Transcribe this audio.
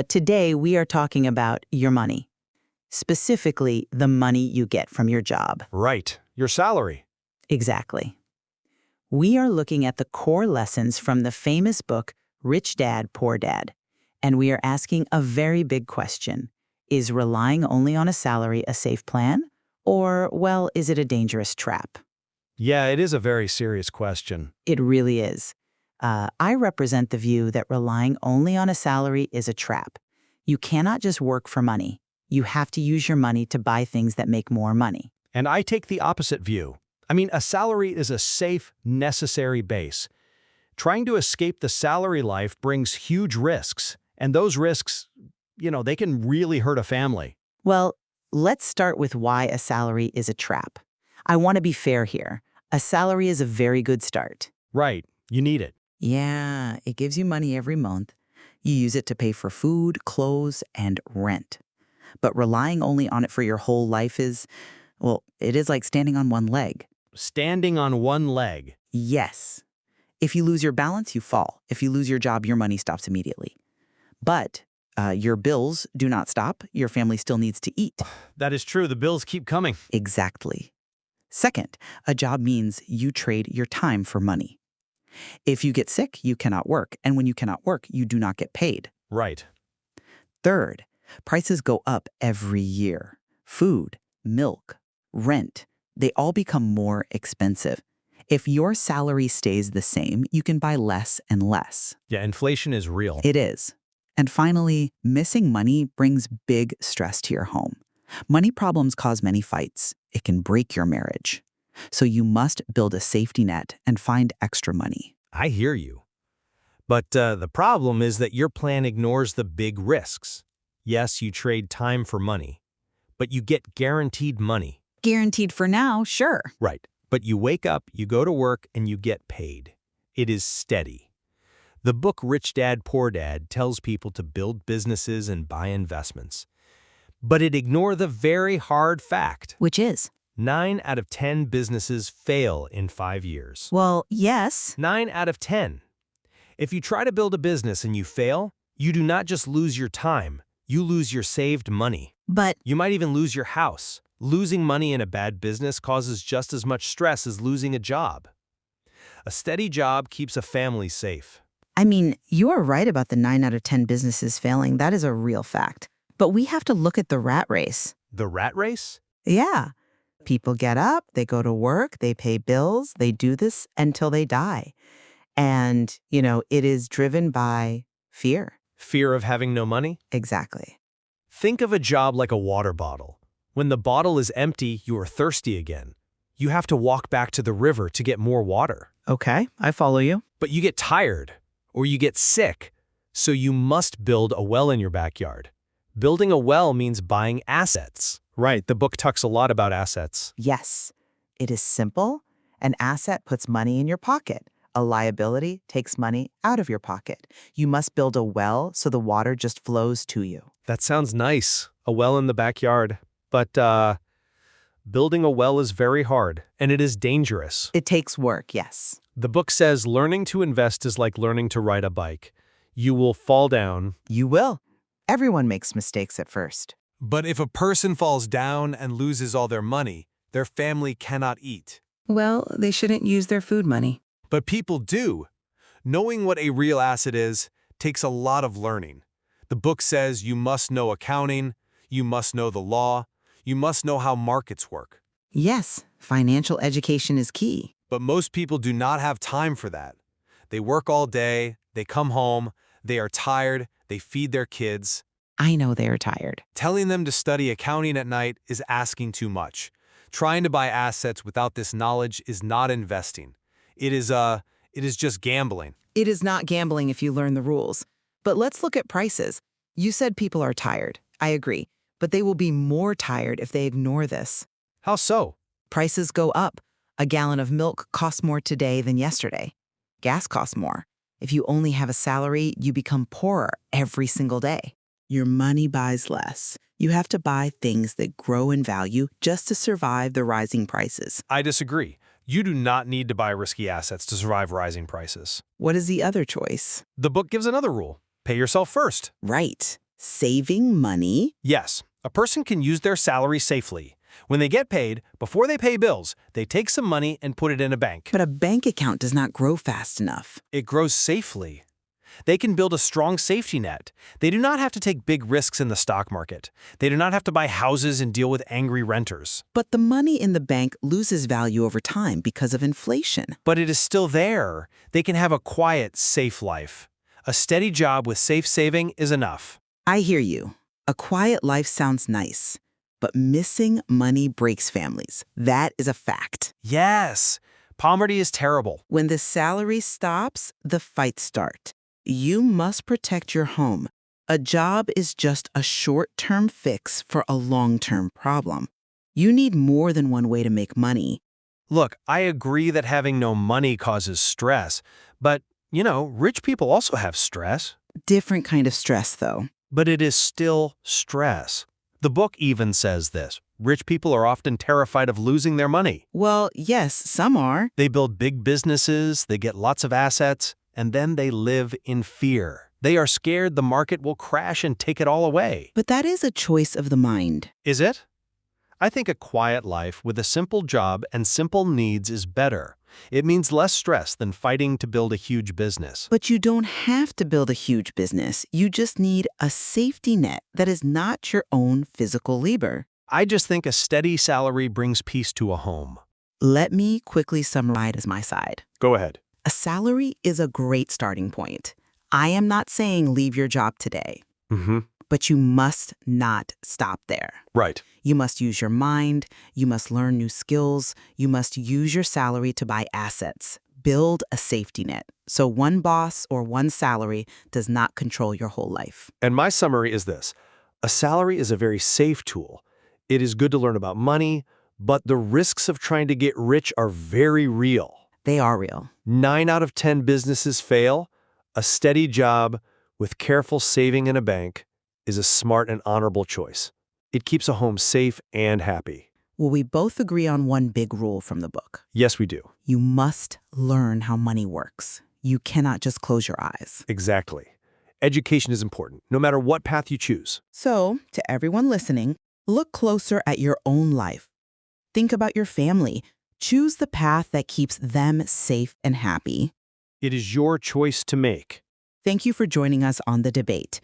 Today, we are talking about your money, specifically the money you get from your job. Right. Your salary. Exactly. We are looking at the core lessons from the famous book, Rich Dad, Poor Dad. And we are asking a very big question. Is relying only on a salary a safe plan? Or, well, is it a dangerous trap? Yeah, it is a very serious question. It really is. I represent the view that relying only on a salary is a trap. You cannot just work for money. You have to use your money to buy things that make more money. And I take the opposite view. I mean, a salary is a safe, necessary base. Trying to escape the salary life brings huge risks. And those risks, they can really hurt a family. Well, let's start with why a salary is a trap. I want to be fair here. A salary is a very good start. Right. You need it. Yeah, it gives you money every month. You use it to pay for food, clothes, and rent. But relying only on it for your whole life is, well, it is like standing on one leg. Standing on one leg. Yes. If you lose your balance, you fall. If you lose your job, your money stops immediately. But your bills do not stop. Your family still needs to eat. That is true. The bills keep coming. Exactly. Second, a job means you trade your time for money. If you get sick, you cannot work. And when you cannot work, you do not get paid. Right. Third, prices go up every year. Food, milk, rent, they all become more expensive. If your salary stays the same, you can buy less and less. Yeah, inflation is real. It is. And finally, missing money brings big stress to your home. Money problems cause many fights. It can break your marriage. So you must build a safety net and find extra money. I hear you. But the problem is that your plan ignores the big risks. Yes, you trade time for money, but you get guaranteed money. Guaranteed for now, sure. Right. But you wake up, you go to work, and you get paid. It is steady. The book Rich Dad, Poor Dad tells people to build businesses and buy investments. But it ignores the very hard fact. Which is? 9 out of 10 businesses fail in 5 years. Well, yes. 9 out of 10. If you try to build a business and you fail, you do not just lose your time, you lose your saved money. But You might even lose your house. Losing money in a bad business causes just as much stress as losing a job. A steady job keeps a family safe. I mean, you are right about the 9 out of 10 businesses failing. That is a real fact. But we have to look at the rat race. The rat race? Yeah. People get up, they go to work, they pay bills, they do this until they die. And, it is driven by fear. Fear of having no money? Exactly. Think of a job like a water bottle. When the bottle is empty, you are thirsty again. You have to walk back to the river to get more water. Okay, I follow you. But you get tired, or you get sick, so you must build a well in your backyard. Building a well means buying assets. Right, the book talks a lot about assets. Yes, it is simple. An asset puts money in your pocket. A liability takes money out of your pocket. You must build a well so the water just flows to you. That sounds nice, a well in the backyard. But building a well is very hard, and it is dangerous. It takes work, yes. The book says learning to invest is like learning to ride a bike. You will fall down. You will. Everyone makes mistakes at first. But if a person falls down and loses all their money, their family cannot eat. Well, they shouldn't use their food money. But people do. Knowing what a real asset is takes a lot of learning. The book says you must know accounting, you must know the law, you must know how markets work. Yes, financial education is key. But most people do not have time for that. They work all day, they come home, they are tired, they feed their kids. I know they are tired. Telling them to study accounting at night is asking too much. Trying to buy assets without this knowledge is not investing. It is just gambling. It is not gambling if you learn the rules. But let's look at prices. You said people are tired. I agree. But they will be more tired if they ignore this. How so? Prices go up. A gallon of milk costs more today than yesterday. Gas costs more. If you only have a salary, you become poorer every single day. Your money buys less. You have to buy things that grow in value just to survive the rising prices. I disagree. You do not need to buy risky assets to survive rising prices. What is the other choice? The book gives another rule. Pay yourself first. Right. Saving money? Yes, a person can use their salary safely. When they get paid, before they pay bills, they take some money and put it in a bank. But a bank account does not grow fast enough. It grows safely. They can build a strong safety net. They do not have to take big risks in the stock market. They do not have to buy houses and deal with angry renters. But the money in the bank loses value over time because of inflation. But it is still there. They can have a quiet, safe life. A steady job with safe saving is enough. I hear you. A quiet life sounds nice. But missing money breaks families. That is a fact. Yes, poverty is terrible. When the salary stops, the fights start. You must protect your home. A job is just a short-term fix for a long-term problem. You need more than one way to make money. Look, I agree that having no money causes stress, but, rich people also have stress. Different kind of stress, though. But it is still stress. The book even says this. Rich people are often terrified of losing their money. Well, yes, some are. They build big businesses, they get lots of assets, and then they live in fear. They are scared the market will crash and take it all away. But that is a choice of the mind. Is it? I think a quiet life with a simple job and simple needs is better. It means less stress than fighting to build a huge business. But you don't have to build a huge business. You just need a safety net that is not your own physical labor. I just think a steady salary brings peace to a home. Let me quickly summarize my side. Go ahead. A salary is a great starting point. I am not saying leave your job today, but you must not stop there. Right. You must use your mind, you must learn new skills, you must use your salary to buy assets. Build a safety net, so one boss or one salary does not control your whole life. And my summary is this. A salary is a very safe tool. It is good to learn about money, but the risks of trying to get rich are very real. They are real. 9 out of 10 businesses fail. A steady job with careful saving in a bank is a smart and honorable choice. It keeps a home safe and happy. Well, we both agree on one big rule from the book. Yes, we do. You must learn how money works. You cannot just close your eyes. Exactly. Education is important, no matter what path you choose. So, to everyone listening, look closer at your own life. Think about your family. Choose the path that keeps them safe and happy. It is your choice to make. Thank you for joining us on The Debate.